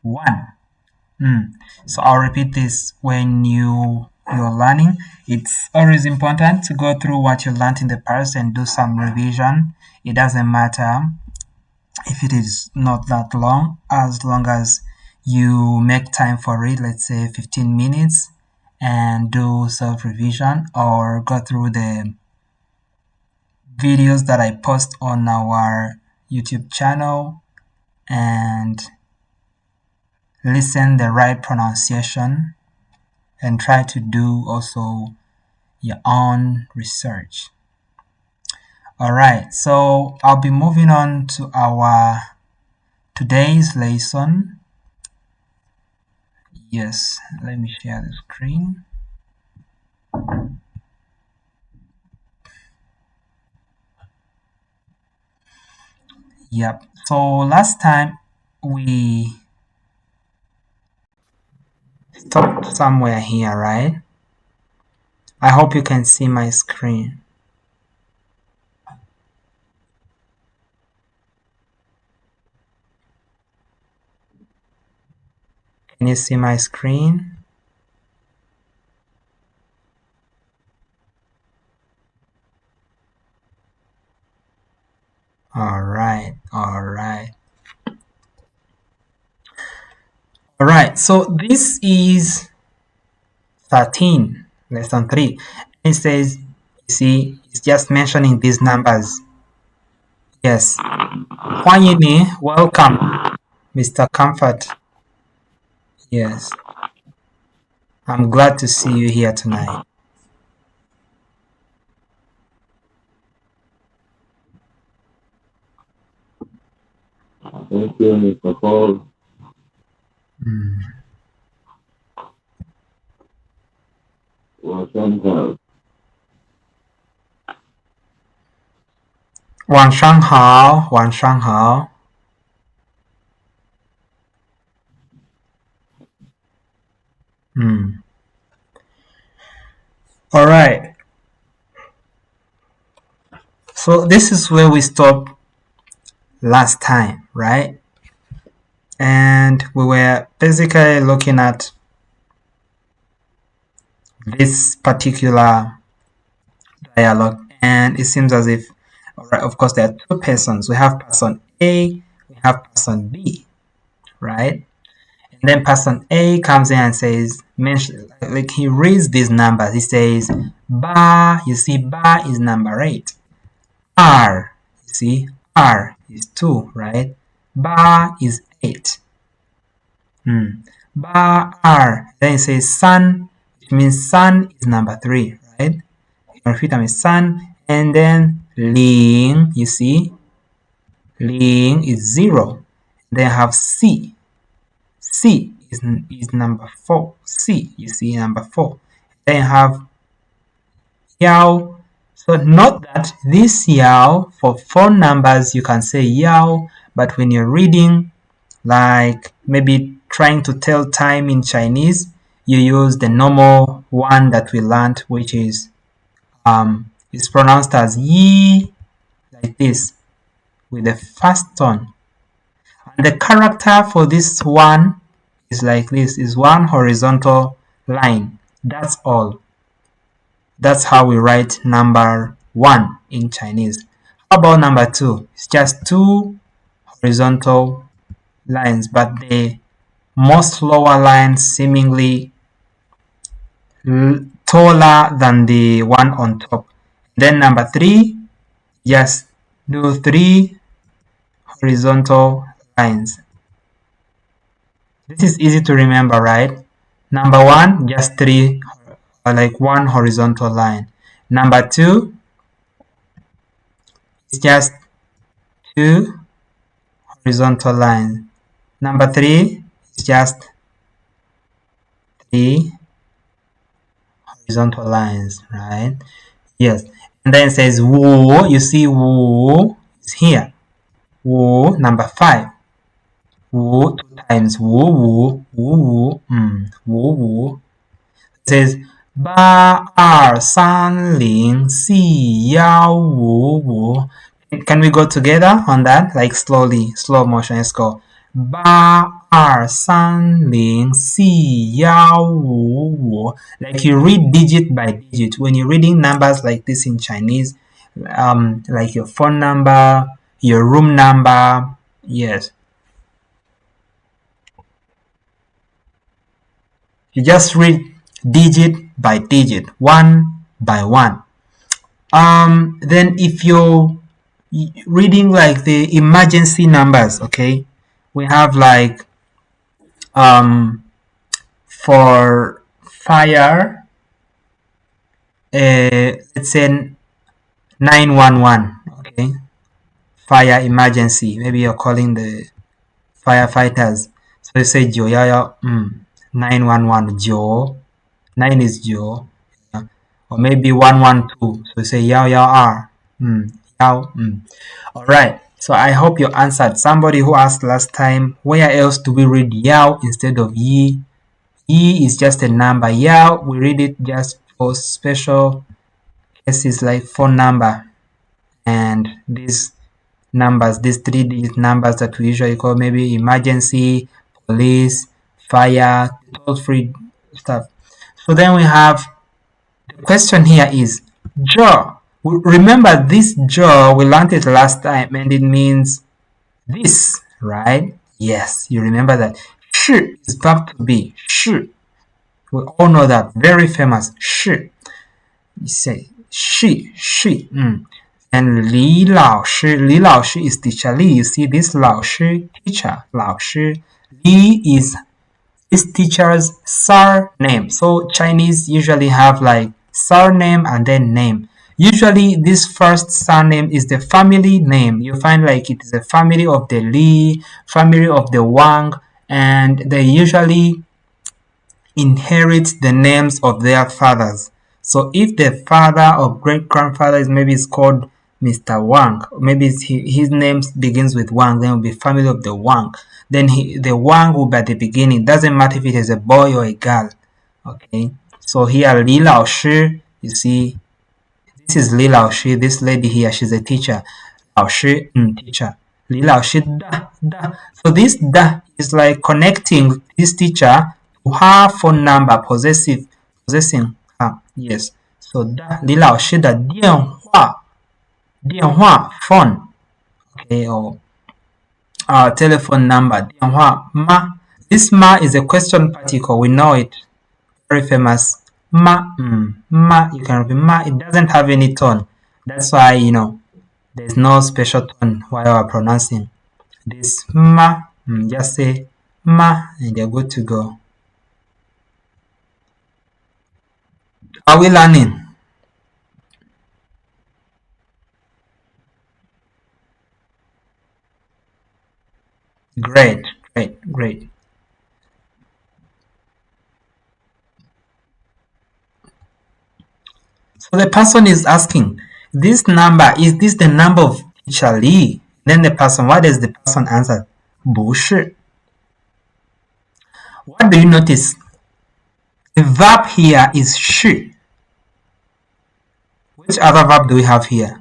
1. So I'll repeat this when you're learning. It's always important to go through what you learned in the past and do some revision. It doesn't matter if it is not that long, as long as you make time for it, let's say 15 minutes, and do self-revision or go through the videos that I post on our YouTube channel and listen the right pronunciation and try to do also your own research. Alright, so I'll be moving on to our today's lesson. Yes, let me share the screen. Yep, so last time we stopped somewhere here, right? I hope you can see my screen. Can you see my screen? Alright. Alright, so this is 13, lesson 3. It says, you see, it's just mentioning these numbers. Yes. Huanyini, welcome, Mr. Comfort. Yes. I'm glad to see you here tonight. Thank you, Mr. Paul. Wan Shang Hao. Alright. So this is where we stopped last time, right? And we were basically looking at this particular dialogue, and it seems as if, alright, of course there are two persons. We have person A, we have person B, right? And then person A comes in and says, like he reads these numbers. He says, Ba, you see, Ba is number 8. R, you see, R is 2, right? Ba is 8. Ba, R. Then it says Sun, which means Sun is number 3, right? You can repeat them as Sun. And then Ling, you see, Ling is 0. Then I have C. C is number 4. C, you see, number 4. Then I have Yao. So note that this Yao, for 4 numbers, you can say Yao, but when you're reading, like maybe trying to tell time in Chinese, you use the normal one that we learned, which is it's pronounced as Yi, like this, with the first tone. And the character for this one is like this, is one horizontal line. That's all. That's how we write number 1 in Chinese. How about number 2? It's just 2 horizontal lines, but the most lower line seemingly taller than the one on top. Then number 3, just do 3 horizontal lines. This is easy to remember, right? Number 1, just 3, like 1 horizontal line. Number 2 is just 2 horizontal lines. Number 3 is just 3 horizontal lines, right? Yes. And then it says Wu. You see Wu is here. Wu, number 5. Wu 2 times. Wu. Wu. It says Ba Er San Ling Si Yao Wu. Can we go together on that? Like slowly, slow motion. Let's go. Ba 12345 like you read digit by digit when you're reading numbers like this in Chinese, like your phone number, your room number. Yes, you just read digit by digit, one by one. Then if you're reading like the emergency numbers, okay, we have like for fire, let's say 911, okay, fire emergency. Maybe you're calling the firefighters, so you say Joe Yaya 911 Joe. 9 is Joe, yeah. Or maybe 112, so you say Yao Yao R. Yao. All right. So I hope you answered. Somebody who asked last time, where else do we read Yao instead of Yi? Yi is just a number. Yao, we read it just for special cases like phone number and these numbers, these 3-digit numbers that we usually call maybe emergency, police, fire, toll-free stuff. So then we have, the question here is jaw. Remember this jaw, we learned it last time and it means this, right? Yes, you remember that. Shi is verb to be. Shi. We all know that. Very famous. Shi. You say she. And Li Lao Shi. Li Lao Shi is teacher. Li, you see this Lao Shi, teacher. Lao Shi. Li is this teacher's surname. So Chinese usually have like surname and then name. Usually this first surname is the family name. You find like it is a family of the Li, family of the Wang, and they usually inherit the names of their fathers. So if the father or great grandfather is called Mr. Wang, maybe his name begins with Wang, then it will be family of the Wang. Then the Wang will be at the beginning. Doesn't matter if it is a boy or a girl. Okay. So here Li Lao Shi, you see, this is Li Lao Shi. This lady here, she's a teacher. Lao Shi, teacher. Li Lao Shi da. So this da is like connecting this teacher to her phone number, possessing her. Yes. So da Li Lao Shi da 电话 phone, okay, or telephone number. 电话 ma. This ma is a question particle. We know it. Very famous. Ma. Ma. You can repeat ma. It doesn't have any tone. That's why, there's no special tone while we're pronouncing. This ma. Just say ma and you're good to go. Are we learning? Great. So the person is asking, this number, is this the number of teacher Li? Then the person, what does the person answer? 不是. What do you notice? The verb here is 是. Which other verb do we have here?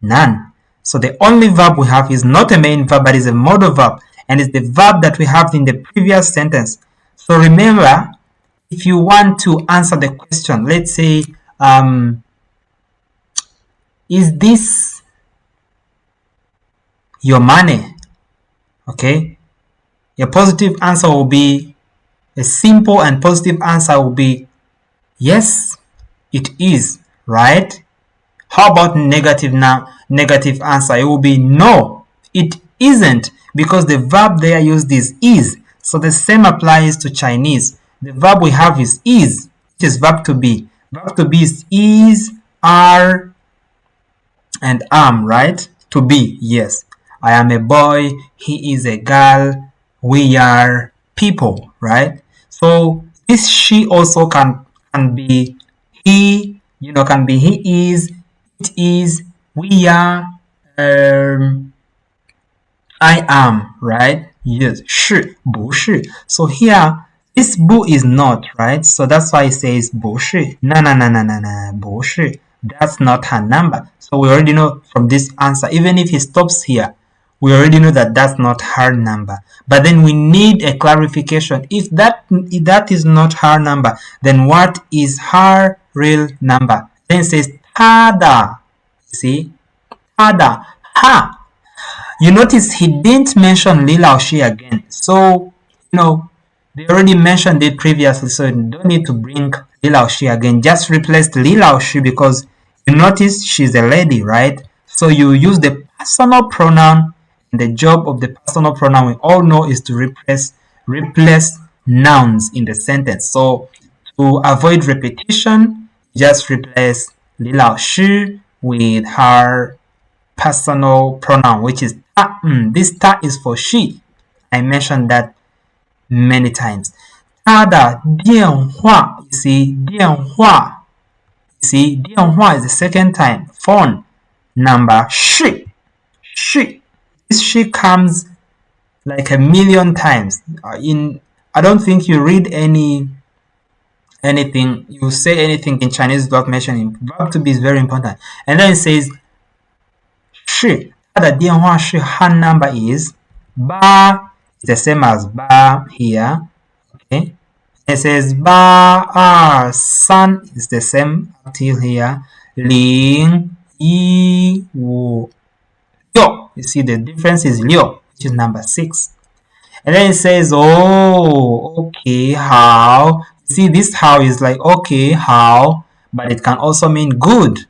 None. So the only verb we have is not a main verb, but is a modal verb. And it's the verb that we have in the previous sentence. So remember, if you want to answer the question, let's say, is this your money? Okay. Your positive answer will be, a simple and positive answer will be, yes, it is, right? How about negative now? Negative answer, it will be no, it isn't, because the verb there used is. So the same applies to Chinese. The verb we have is, which is verb to be. Verb to be is, are, and am, right? To be, yes. I am a boy, he is a girl, we are people, right? So this she also can be he, can be he is, it is, we are, I am, right? Yes, 是, 不是. So here, this 不 is not, right? So that's why it says 不是. No, 不是. That's not her number. So we already know from this answer, even if he stops here, we already know that that's not her number. But then we need a clarification. If that is not her number, then what is her real number? Then it says tada. See? Tada. Ha. You notice he didn't mention Li Lao Shi again. So, they already mentioned it previously, so you don't need to bring Li Lao Shi again. Just replace Li Lao Shi because you notice she's a lady, right? So you use the personal pronoun, and the job of the personal pronoun we all know is to replace nouns in the sentence. So to avoid repetition, just replace Li Lao Shi with her personal pronoun, which is ta. This ta is for she. I mentioned that many times. 他的电话, you see, 电话. You see, 电话 is the second time. Phone. Number, she. This she comes like a million times. I don't think you read anything, you say anything in Chinese without mentioning. Verb to be is very important. And then it says, 是他的电话是 her number is ba is the same as ba here. Okay. It says ba san is the same until here. Ling yi wu liu. You see the difference is liu, which is number 6. And then it says, oh, okay, how. See, this how is like, okay, how, but it can also mean good.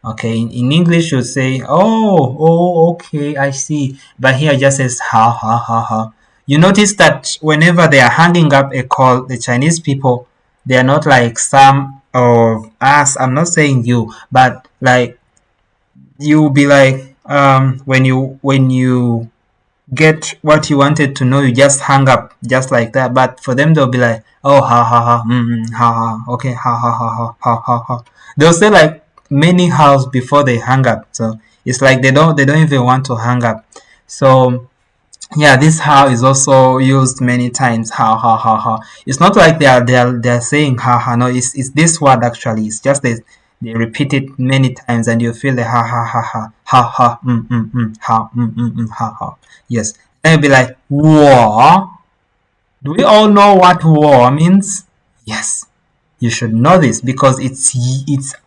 Okay, in English you say, oh, okay, I see. But here it just says how. You notice that whenever they are hanging up a call, the Chinese people, they are not like some of us. I'm not saying you, but like you'll be like when you get what you wanted to know, you just hang up just like that. But for them, they'll be like, oh, ha, okay, ha. They'll say like many hows before they hang up. So it's like they don't even want to hang up. So yeah, this how is also used many times. Ha. It's not like they're saying ha. No, it's this word actually. It's just they repeat it many times, and you feel the ha. Ha. Yes, and you'll be like war. Do we all know what war means? Yes, you should know this because it's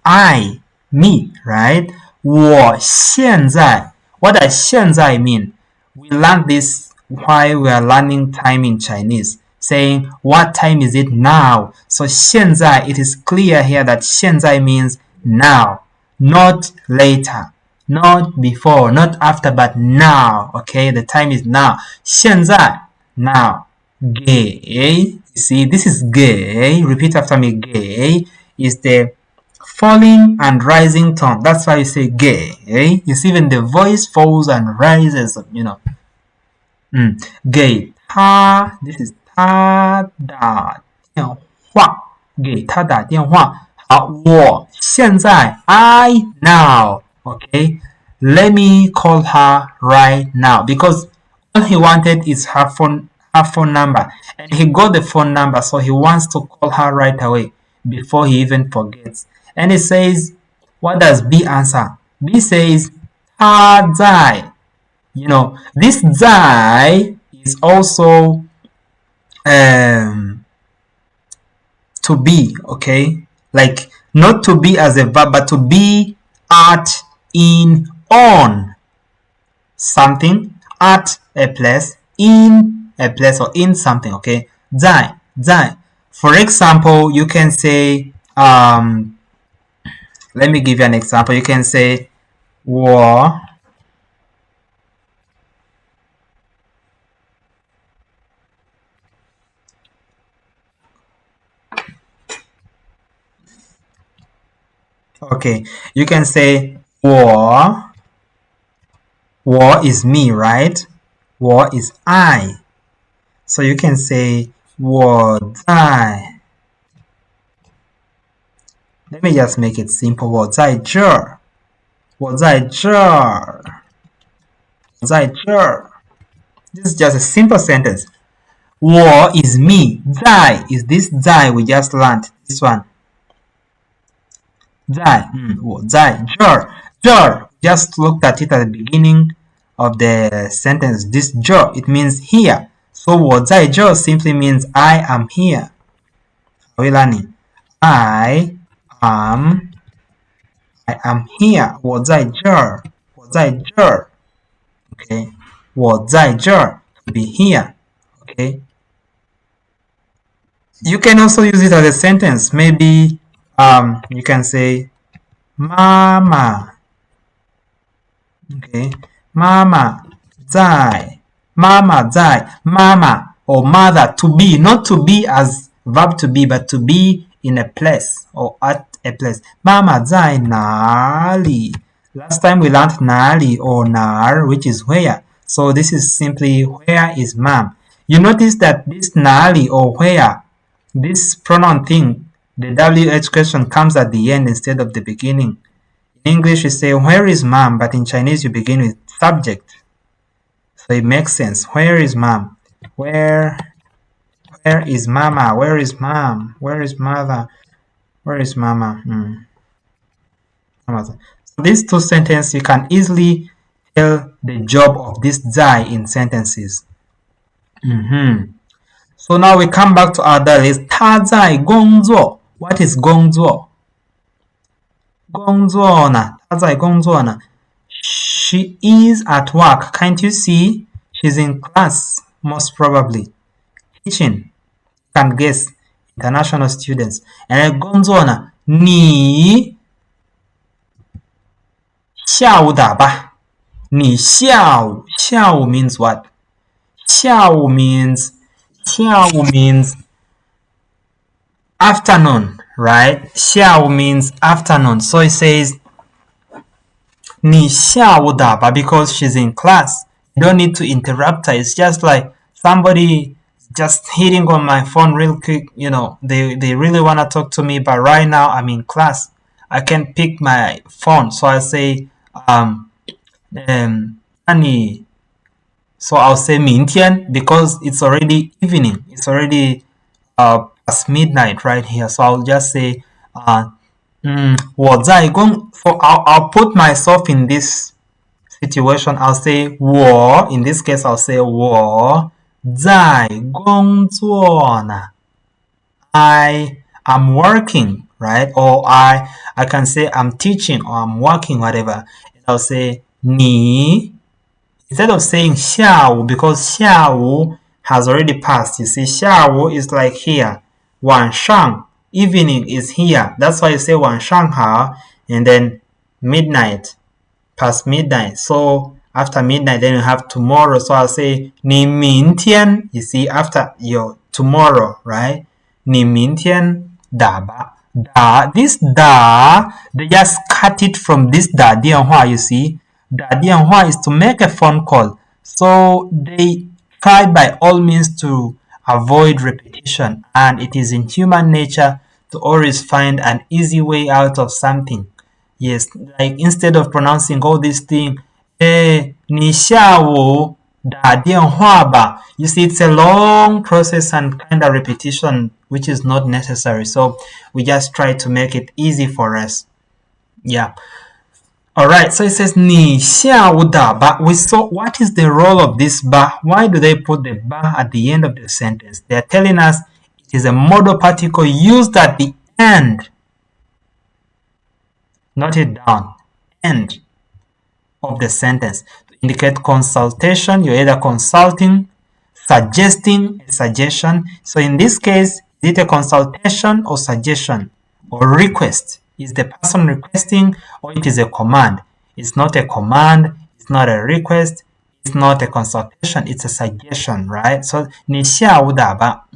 I, me, right? 我现在. What does 现在 mean? We learned this while we are learning time in Chinese, saying what time is it now? So 现在, it is clear here that 现在 means now, not later, not before, not after, but now. Okay, the time is now. 现在, now. 给, you see, this is 给. Repeat after me. 给 is the falling and rising tone. That's why you say 给. You see, even the voice falls and rises, 给他, this is 他打电话，给他打电话。好，我现在 I now. Okay, let me call her right now because all he wanted is her phone number, and he got the phone number, so he wants to call her right away before he even forgets. And it says, what does B answer? B says 他在. This 在 is also to be, okay? Like not to be as a verb, but to be at, in, on something, at a place, in a place, or in something, okay? 在. For example, you can say, let me give you an example. You can say 我 Okay, you can say 我 is me, right? 我 is I. So you can say 我在. Let me just make it simple. 我在这儿. 我在这儿. 我在这儿. This is just a simple sentence. 我 is me. 在 is this 在 we just learned. This one. 在, 我在这儿. 这儿, just looked at it at the beginning. of the sentence. This 这 it means here. So 我在这 simply means I am here. Are we learning? I am here. 我在这儿，我在这儿。Okay, 我在这儿 to be here. Okay. You can also use it as a sentence. Maybe you can say Mama. Okay, Mama 在 Mama 在 Mama or mother to be, not to be as verb to be, but to be in a place or at a place. Mama 在哪里? Last time we learned 哪里 or 哪儿 which is where. So this is simply where is mom. You notice that this 哪里 or where, this pronoun thing, the WH question comes at the end instead of the beginning. In English you say where is mom, but in Chinese you begin with subject. So it makes sense. Where is mom? Where is mama? Where is mom? Where is mother? Where is mama? So these two sentences, you can easily tell the job of this 在 in sentences. So now we come back to our list. 他在工作. What is 工作? 工作呢? 他在工作呢? She is at work. Can't you see? She's in class, most probably. Teaching. Can guess. International students. And 工作呢? 你下午打吧. 你下午. 下午 means what? 下午 means afternoon, right? 下午 means afternoon. So it says 你下午打吧 because she's in class. You don't need to interrupt her. It's just like somebody just hitting on my phone real quick. You know, they really want to talk to me, but right now I'm in class. I can't pick my phone. So I say, so I'll say 明天 because it's already evening. It's already past midnight right here. So I'll just say, 我在工, so I'll put myself in this situation. I'll say 我, in this case I'll say 我在工作呢. I am working, right? Or I can say I'm teaching or I'm working, whatever. And I'll say 你, instead of saying 下午 because 下午 has already passed. You see, 下午 is like here. 晚上 evening is here. That's why you say 晚上好 and then midnight, past midnight. So after midnight, then you have tomorrow. So I'll say 你明天, you see, after your tomorrow, right? 你明天打吧. Da, this da, they just cut it from this 打电话, you see. 打电话 is to make a phone call. So they try by all means to avoid repetition, and it is in human nature to always find an easy way out of something. Yes, like instead of pronouncing all these things, 你下午打电话吧. You see, it's a long process and kind of repetition, which is not necessary. So we just try to make it easy for us. Yeah. Alright, so it says 你下午打吧. We saw what is the role of this ba. Why do they put the ba at the end of the sentence? They are telling us it is a modal particle used at the end. Note it down. End of the sentence. To indicate consultation, you're either consulting, suggesting a suggestion. So in this case, is it a consultation or suggestion or request? Is the person requesting or it is a command? It's not a command, it's not a request, it's not a consultation, it's a suggestion, right? So 你下午打吧.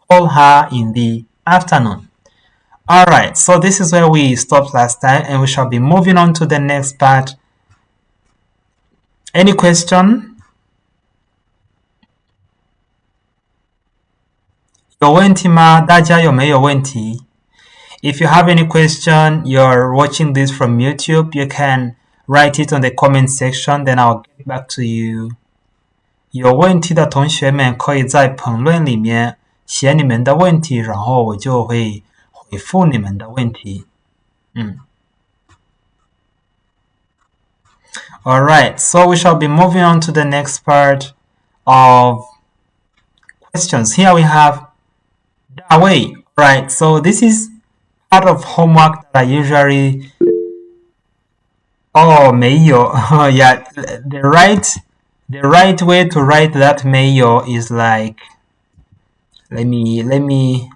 Call her in the afternoon. Alright, so this is where we stopped last time and we shall be moving on to the next part. Any question? 有问题吗？大家有没有问题？ If you have any question, you're watching this from YouTube, you can write it on the comment section, then I'll get back to you. 有问题的同学们可以在评论里面写你们的问题，然后我就会回复你们的问题。All right, so we shall be moving on to the next part of questions. Here we have Dawei. Right, so this is part of homework that I usually. Oh, Mayo. Yeah, the right way to write that Mayo is like, let me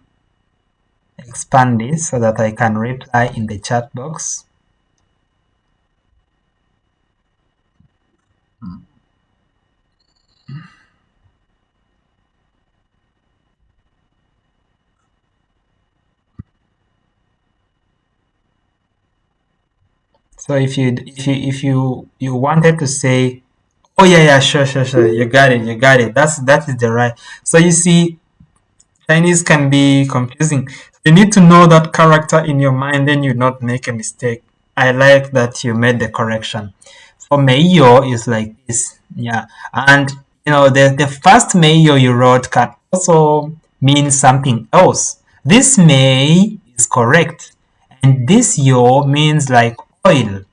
expand this so that I can reply in the chat box. So if you wanted to say, oh yeah, sure, you got it, that is the right. So you see, Chinese can be confusing. You need to know that character in your mind, then you not make a mistake. I like that you made the correction. For Meiyo is like this, yeah. And the first Meiyo you wrote can also mean something else. This Mei is correct, and this Yo means like oil.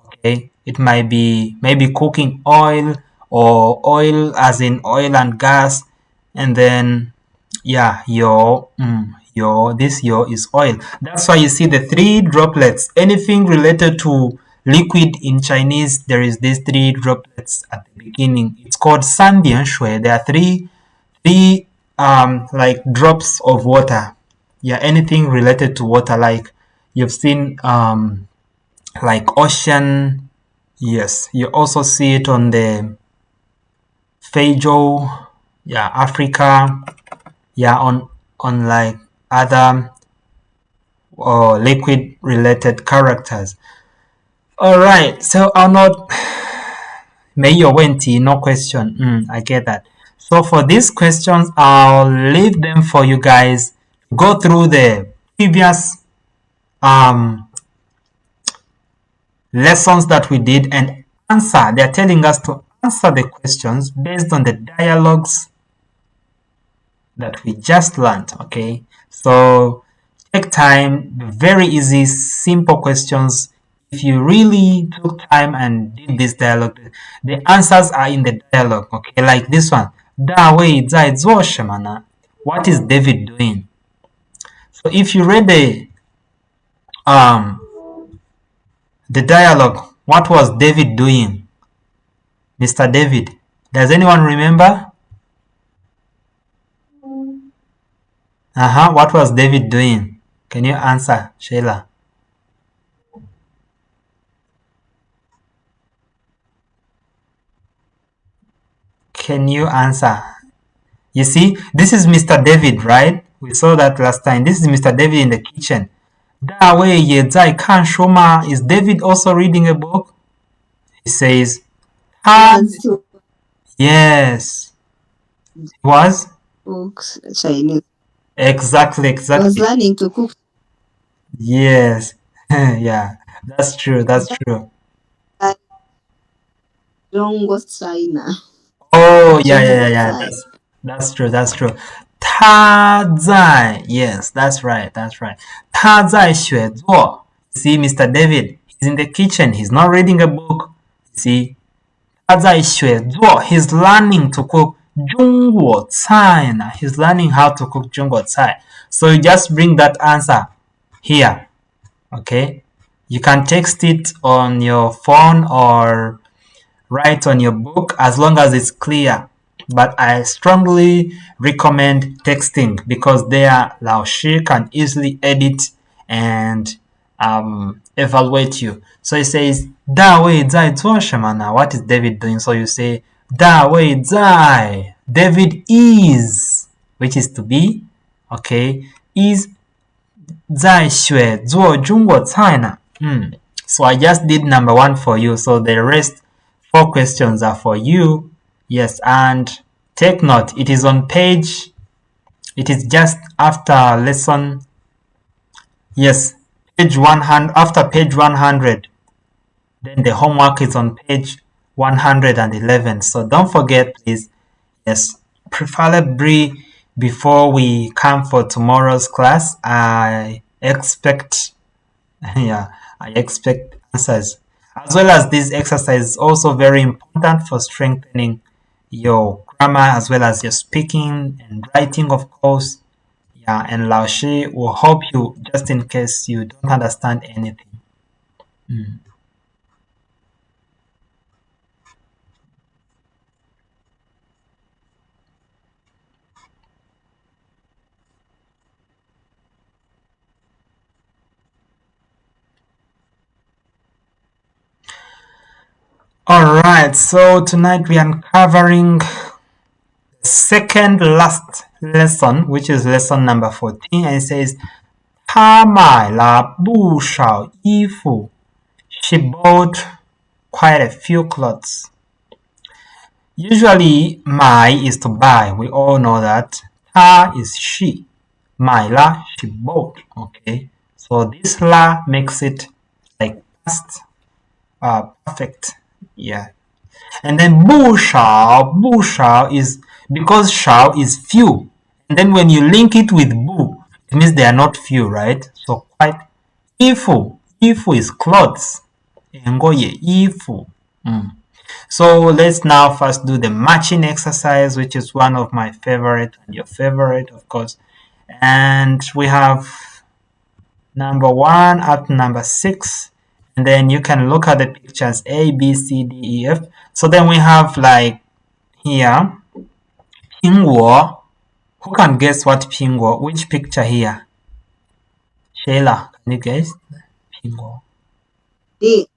Okay, it might be maybe cooking oil or oil as in oil and gas, and then yeah, your is oil. That's why you see the three droplets. Anything related to liquid in Chinese, there is these three droplets at the beginning. It's called san dian shui. There are three like drops of water. Yeah, anything related to water, like you've seen like ocean. Yes, you also see it on the Feijo, yeah, Africa, yeah, on like other liquid related characters. All right, so I'll not Mayo Wenti, no question. I get that. So for these questions, I'll leave them for you guys. Go through the previous um, lessons that we did and answer. They're telling us to answer the questions based on the dialogues that we just learned. Okay, so take time, very easy, simple questions. If you really took time and did this dialogue, the answers are in the dialogue. Okay, like this one. What is David doing? So if you read um the dialogue, what was David doing? Mr. David. Does anyone remember? What was David doing? Can you answer, Sheila? Can you answer? You see, this is Mr. David, right? We saw that last time. This is Mr. David in the kitchen. Is David also reading a book? He says, yes. He was? Books, Chinese. Exactly. Was learning to cook. Yes. Yeah, that's true. Jongo China. Oh, yeah. That's true. 他在 yes, that's right. 他在写作 See, Mr. David, he's in the kitchen. He's not reading a book. See, 他在写作 he's learning to cook 中国菜 He's learning how to cook 中国菜 So you just bring that answer here. Okay, you can text it on your phone or write on your book as long as it's clear. But I strongly recommend texting because there Lao Shi can easily edit and evaluate you. So it says 大卫在做什么呢? What is David doing? So you say 大卫在 David is, which is to be, okay, is 在学做中国菜呢. So I just did number 1 for you. So the rest 4 questions are for you. Yes, and take note, it is just after lesson, yes, page 100, after page 100. Then the homework is on page 111. So don't forget, please. Yes, preferably before we come for tomorrow's class, I expect answers. As well as this exercise is also very important for strengthening your grammar as well as your speaking and writing, of course. Yeah, and Laoshi will help you just in case you don't understand anything. Mm. Alright, so tonight we are covering the second last lesson, which is lesson number 14, and it says, 她买了不少衣服. She bought quite a few clothes. Usually, 买 is to buy. We all know that. 她 is she. 买了 she bought. Okay. So this la makes it like past perfect. Yeah. And then 不少 is because 少 is few. And then when you link it with 不, it means they are not few, right? So quite 衣服 is clothes. ngo ye 衣服. So let's now first do the matching exercise, which is one of my favorite and your favorite, of course. And we have number 1 up to number 6. And then you can look at the pictures A, B, C, D, E, F. So then we have like here, 苹果. Who can guess what 苹果? Which picture here? Shayla, can you guess? 苹果. D.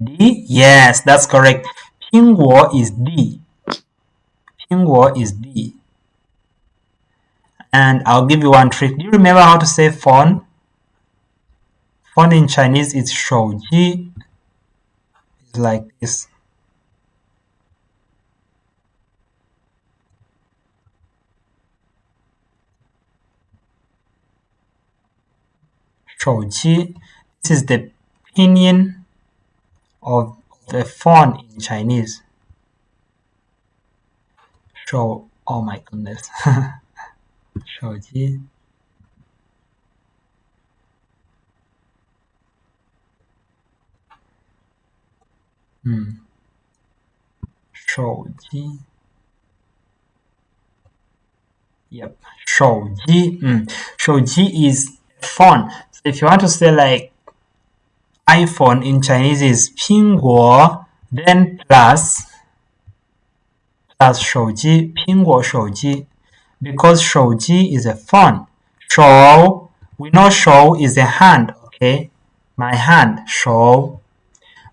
D? Yes, that's correct. 苹果 is D. 苹果 is D. And I'll give you one trick. Do you remember how to say phone? Phone in Chinese is 手机. It's like this. 手机. This is the pinyin of the phone in Chinese. Oh my goodness. 手机. Hmm. 手机. Yep. 手机. 手机 is phone. So if you want to say like iPhone in Chinese is 苹果, then plus 手机, 苹果手机. Because 手机 is a phone. 手, we know 手 is a hand, okay? My hand, 手.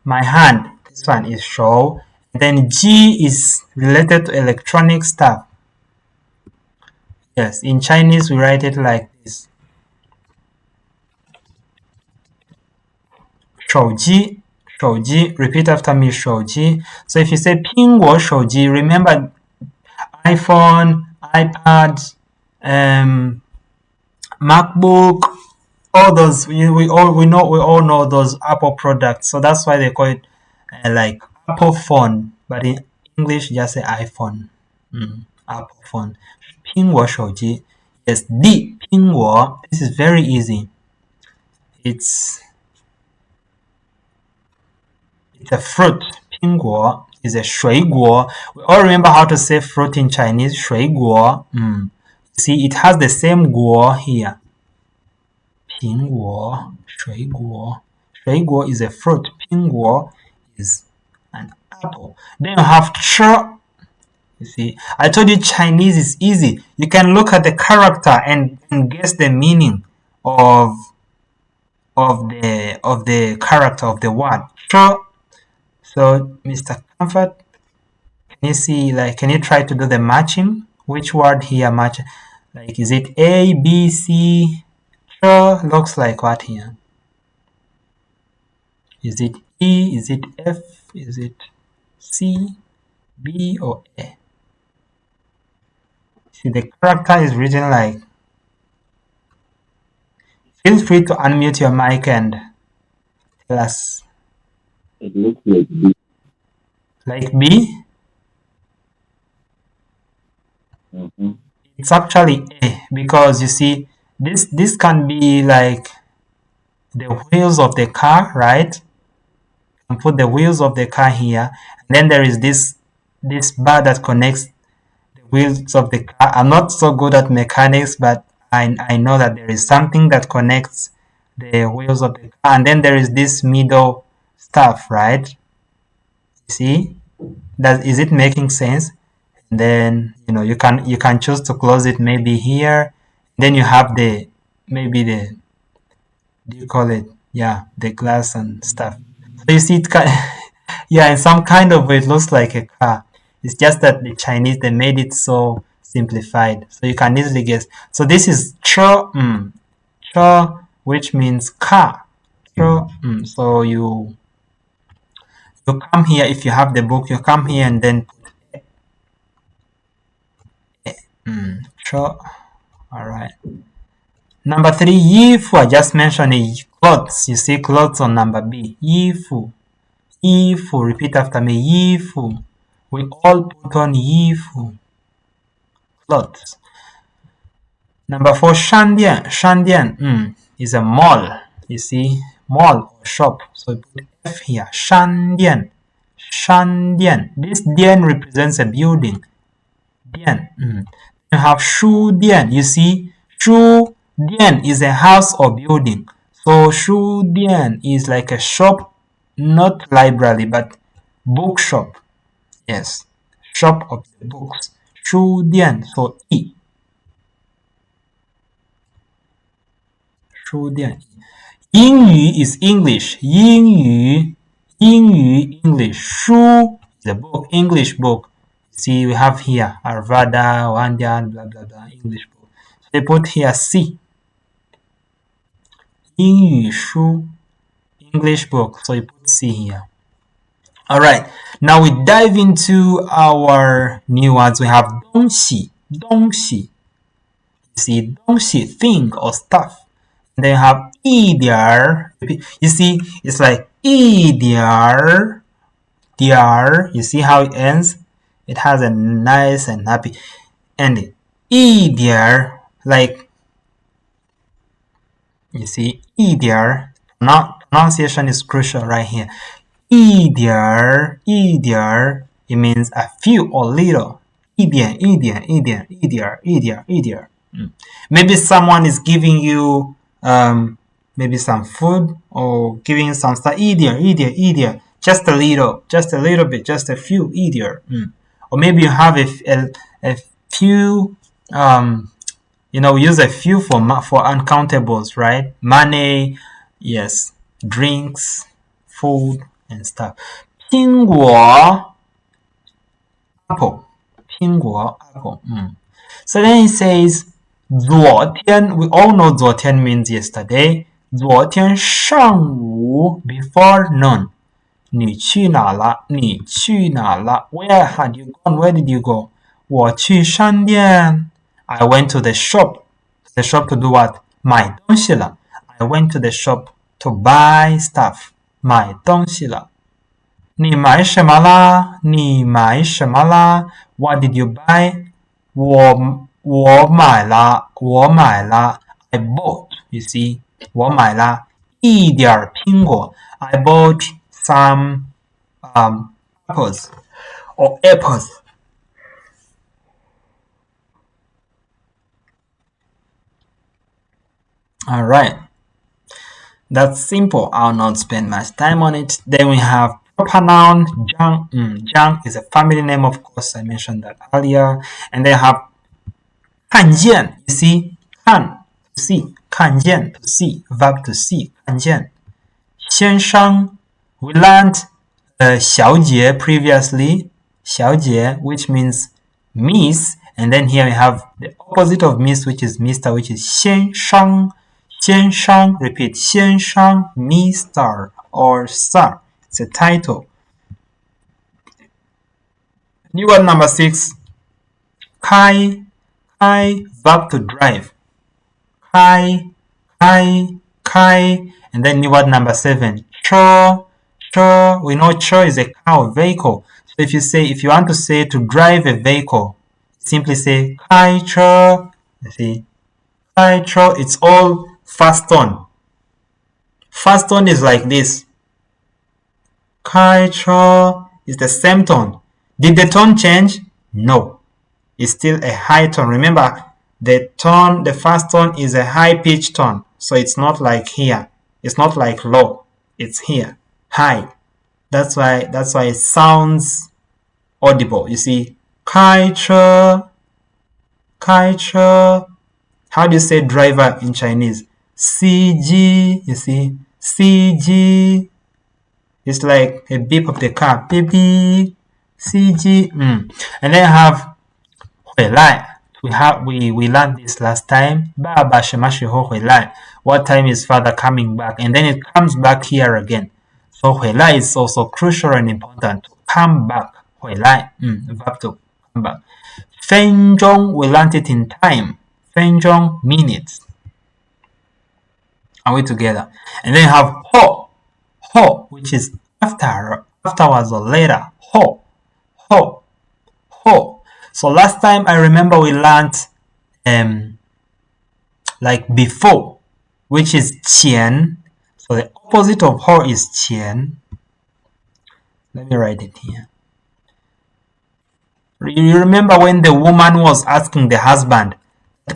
My hand, this one is 手. Then G is related to electronic stuff. Yes, in Chinese we write it like this. 手机, 手机, repeat after me, 手机. So if you say 苹果手机, remember iPhone, iPad, MacBook, all those we all know those Apple products. So that's why they call it like Apple phone, but in English just say iPhone. Apple phone. 苹果手机. Yes, the 苹果. This is very easy. It's a fruit. 苹果 is a 水果. We all remember how to say fruit in Chinese. 水果. See, it has the same 果 here. 苹果,水果. 水果 is a fruit. 苹果 is an apple. Then you have 吃. You see, I told you Chinese is easy. You can look at the character and guess the meaning of the character of the word. 吃. So, Mr. Comfort, can you try to do the matching? Which word here match? Like, is it A, B, C? Sure, looks like what here? Is it E? Is it F? Is it C, B, or A? See, the character is written like. Feel free to unmute your mic and tell us. It looks like B. Like B? Mm-hmm. It's actually A because you see, this can be like the wheels of the car, right? can put the wheels of the car here. And then there is this bar that connects the wheels of the car. I'm not so good at mechanics, but I know that there is something that connects the wheels of the car. And then there is this middle stuff, right? You see? Is it making sense? And then you can choose to close it maybe here. Then you have maybe the do you call it, yeah, the glass and stuff. So you see it yeah, in some kind of way it looks like a car. It's just that the Chinese, they made it so simplified, so you can easily guess. So this is cho, cho, which means car. Cho, so you come here. If you have the book, you come here and then cho. All right. Number 3, yifu. I just mentioned it. Clothes. You see clothes on number B. Yifu. Yifu. Repeat after me. Yifu. We all put on yifu. Clothes. Number 4, shandian. Shandian is a mall. You see, mall or shop. So we put F here. Shandian. Shandian. This dian represents a building. Dian. You have shu dian. You see, shu dian is a house or building. So shu dian is like a shop, not library, but bookshop. Yes, shop of the books. Shu dian. So E. Shu dian. 英语 is English. 英语 English. Shu is a book, English book. See, we have here Arvada, Wandian, blah blah blah, English book. So they put here C. 英语书 English book. So you put C here. All right. Now we dive into our new words. We have 东西 You see, 东西 thing or stuff. And then you have 一点儿 You see, it's like 一点儿 You see how it ends? It has a nice and happy ending. 一点儿 like, you see, 一点儿 pronunciation is crucial right here. 一点儿 it means a few or little. 一点 Maybe someone is giving you maybe some food or giving you some stuff. 一点 just a little bit, just a few. 一点 Or maybe you have a few we use a few for uncountables, right? Money, yes, drinks, food and stuff. 苹果 apple. 苹果 apple. So then it says 昨天 we all know 昨天 means yesterday. 昨天上午 before noon. 你去哪了 Where had you gone? Where did you go? 我去商店 I went to the shop. The shop to do what? 买东西了 I went to the shop to buy stuff. 买东西了你买什么啦 What did you buy? 我买了 I bought. You see, 我买了一点苹果 I bought some apples or apples. All right, that's simple. I'll not spend much time on it. Then we have proper noun. Zhang. Zhang is a family name, of course. I mentioned that earlier. And they have 看见. You see, 看 to see, 看见 to see, verb to see, 看见. 先生 we learned 小姐 previously. 小姐 which means miss. And then here we have the opposite of miss, which is Mr., which is 先生. 先生 repeat 先生 Mr. or Sir. It's a title. New word number 6. 开 verb to drive. 开 and then new word number 7. 车 we know 车 is a car or vehicle. So if you want to say to drive a vehicle, simply say 开车. You see, 开车 it's all fast on. Fast on is like this. 开车 is the same tone. Did the tone change? No. It's still a high tone. Remember, the first tone is a high pitch tone. So it's not like here. It's not like low. It's here. High. That's why it sounds audible. You see, 开车 How do you say driver in Chinese? CG. You see, CG. It's like a beep of the car. Beep beep. CG. And then I have 回来. We learned this last time. 爸爸什么时候回来? What time is father coming back? And then it comes back here again. So 回来 is also crucial and important. To come back. 回来. Verb to come back. 分钟 we learned it in time. 分钟 minutes. Are we together? And then you have 后 which is afterwards or later. 后 So last time I remember we learned like before, which is 前. So the opposite of 后 is 前. Let me write it here. You remember when the woman was asking the husband,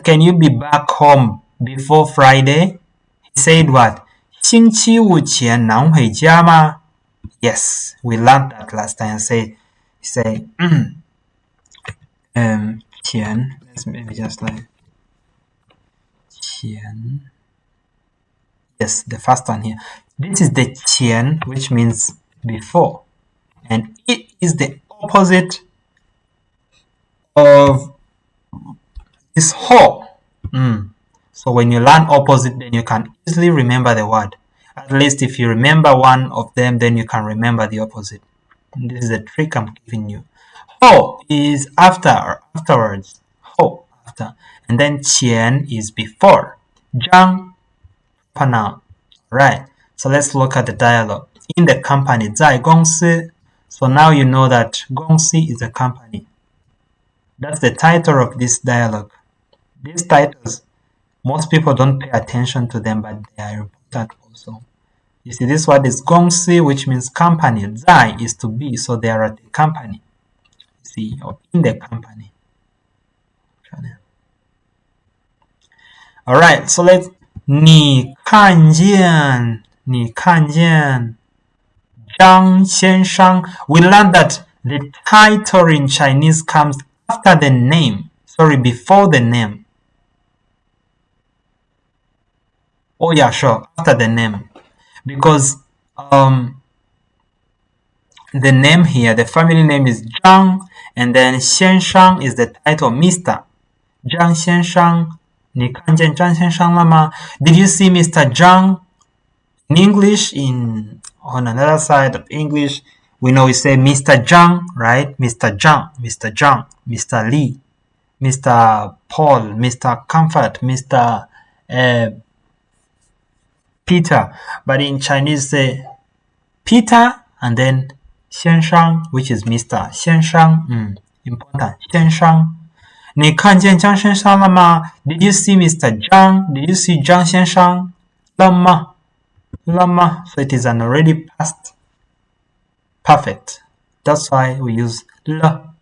can you be back home before Friday? He said what? 星期五前能回家吗? Yes, we learned that last time. Say 前 let's maybe just like 前 yes, the first one here. This is the 前 which means before, and it is the opposite of this 后. So when you learn opposite, then you can easily remember the word. At least if you remember one of them, then you can remember the opposite. And this is a trick I'm giving you. 后 is after or afterwards. 后 after. And then 前 is before. 张 pronoun. Right. So let's look at the dialogue. In the company, 在公司. So now you know that 公司 is a company. That's the title of this dialogue. These titles, most people don't pay attention to them, but they are important also. You see, this word is 公司, which means company. 在 is to be, so they are at the company. You see, or in the company. Alright, so let's 你看见张先生. We learned that the title in Chinese comes after the name. Sorry, before the name. Oh yeah, sure, after the name. Because the name here, the family name is Zhang, and then 先生 is the title, Mr. 张先生, 你看见张先生了吗? Did you see Mr. Zhang? In English, on another side of English, we know we say Mr. Zhang, right? Mr. Zhang, Mr. Li, Mr. Paul, Mr. Comfort, Mr. Peter. But in Chinese, say Peter and then 先生, which is Mr. 先生, important. 先生. 你看见张先生了吗? Did you see Mr. Zhang? Did you see 张先生? 了吗? So it is an already past perfect. That's why we use 了.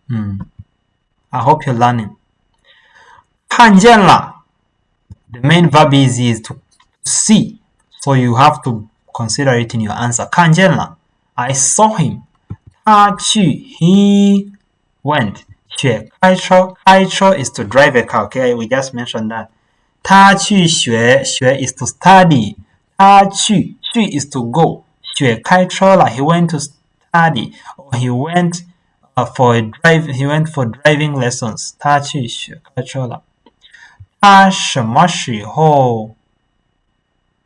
I hope you're learning. 看见了. The main verb is to see. So you have to consider it in your answer. 看见了. I saw him. 他去 he went. 学开车 is to drive a car. Okay, we just mentioned that. 他去学 is to study. 他去 is to go. 学开车了 he went to study, or he went for driving lessons. 他去学开车了. 他什么时候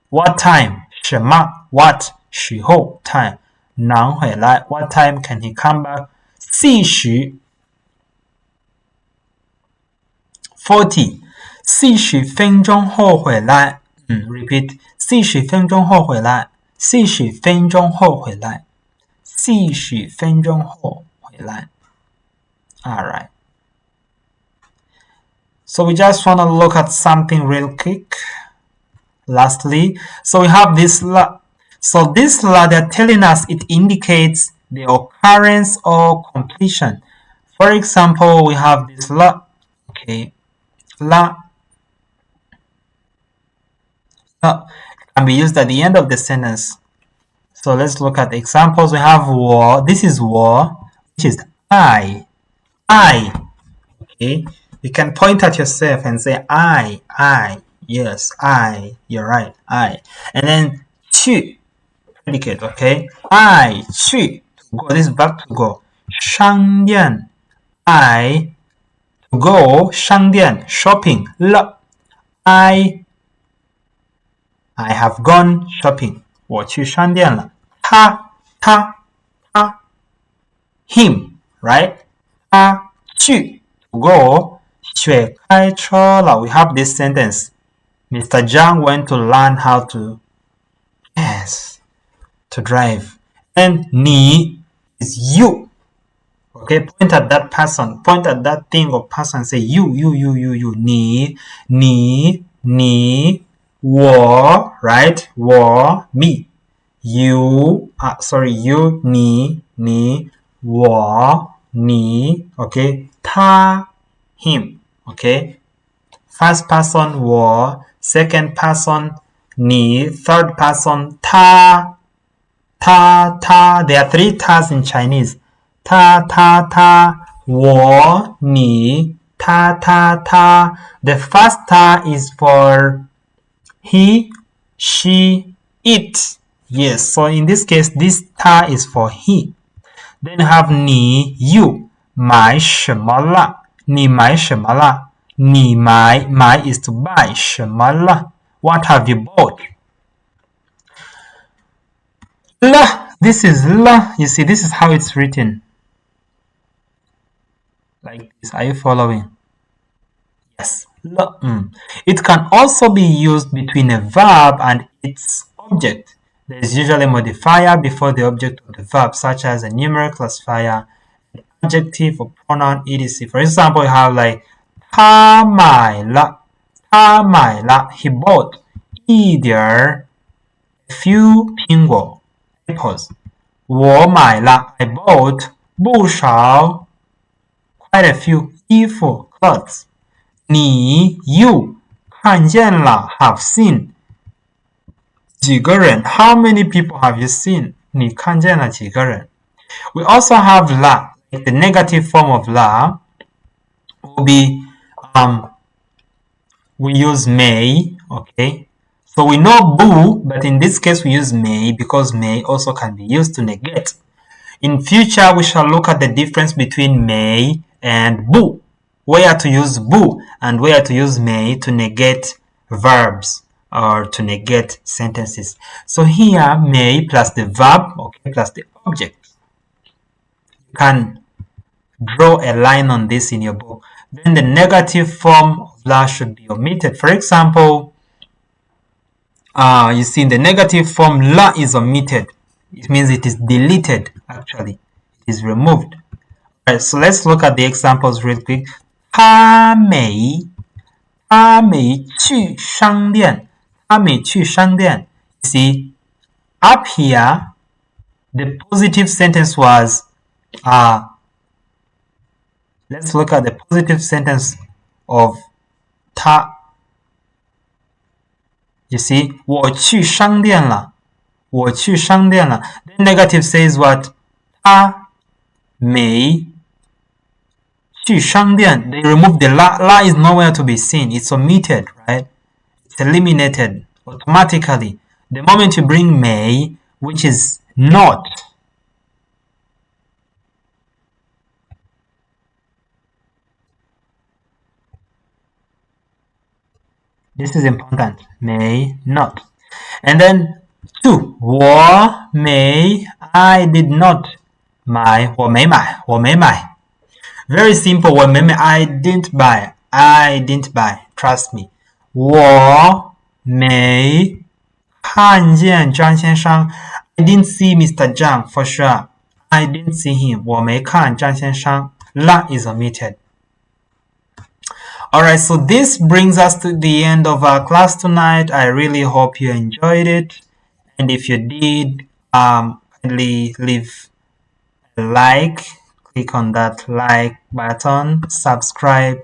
What time? 什么 What 时候 time 能回来 What time can he come back? 40 40分钟后回来 Repeat 40分钟后回来40分钟后回来40分钟后回来 Alright. So we just want to look at something real quick. Lastly, so we have this So this la, they're telling us it indicates the occurrence or completion. For example, we have this la, okay, la, can be used at the end of the sentence. So let's look at the examples. We have war. This is war, which is I. Okay. You can point at yourself and say I. Yes, I. You're right. I. And then 去 predicate. Okay. I 去 to go. This is verb to go. 商店 I to go. 商店 shopping. 了 I have gone shopping. 我去商店了。他 him, right? 他去 to go. 学开车了. We have this sentence. Mr. Zhang went to learn how to drive. And 你 is you. Okay, point at that person, point at that thing or person, say you. 你 我 right? 我 me. You 你 我 你 okay? 他 him. Okay? First person 我 second person 你 third person 他 there are three tas in Chinese. 他 我 你 他 the first ta is for he, she, it. Yes, so in this case, this ta is for he. Then you have 你 you 买什么了？你买什么了？你买 is to buy 什么了？ What have you bought? 了 this is 了 you see this is how it's written like this. Are you following? Yes. 了 It can also be used between a verb and its object. There is usually a modifier before the object of the verb, such as a numeric classifier, an adjective or pronoun, etc. For example, you have like 他买了 he bought 一点儿 a few 苹果 apples. 我买了 I bought 不少 quite a few 衣服 clothes. 你 you 看见了 have seen 几个人 how many people have you seen 你看见了几个人 We also have la, like the negative form of la will be we use may, okay? So we know boo, but in this case we use may because may also can be used to negate. In future, we shall look at the difference between may and boo, where to use boo and where to use may to negate verbs or to negate sentences. So here, may plus the verb, okay, plus the object. You can draw a line on this in your book. Then the negative form of la should be omitted. For example, you see in the negative form, la is omitted. It means it is deleted, actually. It is removed. Alright, so let's look at the examples real quick. 他没去商店 You see, up here, the positive sentence was, let's look at the positive sentence of 他 You see, 我去商店了 Then negative says what? 他没去商店 They remove the la. La is nowhere to be seen. It's omitted, right? It's eliminated automatically. The moment you bring may, which is not, this is important. May not. And then 2. 我没 I did not 买我没买 Very simple. 我没买 I didn't buy. Trust me. 我没看见张先生 I didn't see Mr. Zhang for sure. I didn't see him. 我没看张先生 La is omitted. Alright, so this brings us to the end of our class tonight. I really hope you enjoyed it. And if you did, kindly leave a like, click on that like button, subscribe,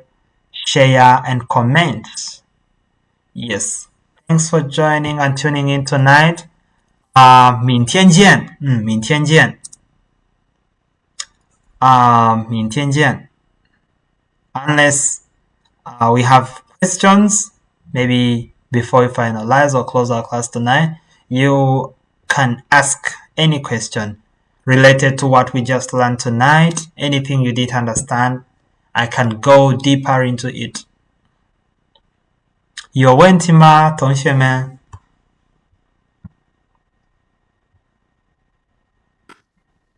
share, and comment. Yes. Thanks for joining and tuning in tonight. 明天见，明天见，明天见。Unless we have questions, maybe before we finalize or close our class tonight, you can ask any question related to what we just learned tonight, anything you didn't understand. I can go deeper into it. 有问题吗，同学们？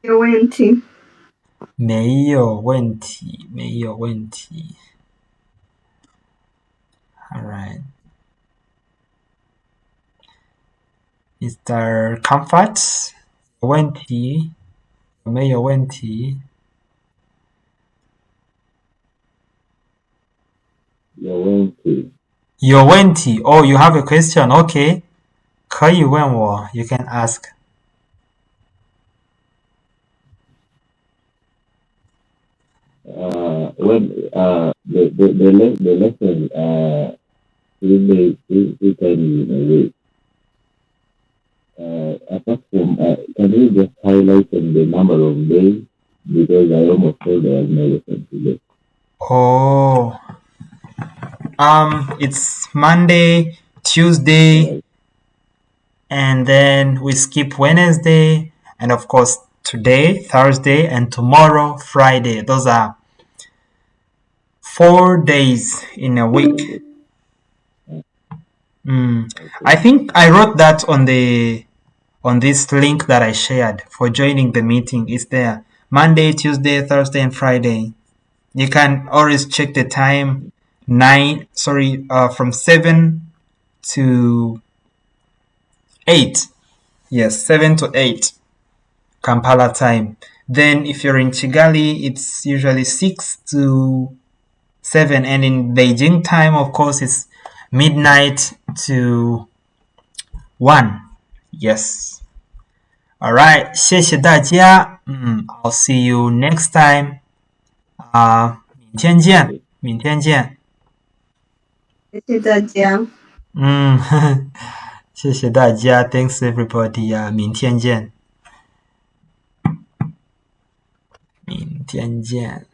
有问题。没有问题，没有问题。All right. Mr. Comfort, 有问题？有没有问题？有问题。有问题 Oh, you have a question. Okay. 可以问我 You can ask. When the lesson 3 days, 3 times in a week. Apart from, can you just highlight on the number of days? Because I almost told there was no lesson today. Oh. It's Monday, Tuesday, Right. and then we skip Wednesday, and of course today, Thursday, and tomorrow, Friday. Those are 4 days in a week. I think I wrote that on this link that I shared for joining the meeting. It's there. Monday, Tuesday, Thursday, and Friday. You can always check the time. From 7 to 8. Yes, 7 to 8 Kampala time. Then if you're in Kigali, it's usually 6 to 7. And in Beijing time, of course, it's midnight to 1. Yes. Alright, 谢谢大家。I'll see you next time. 明天见，明天见。谢谢大家。谢谢大家。Thanks everybody. 明天见。明天见。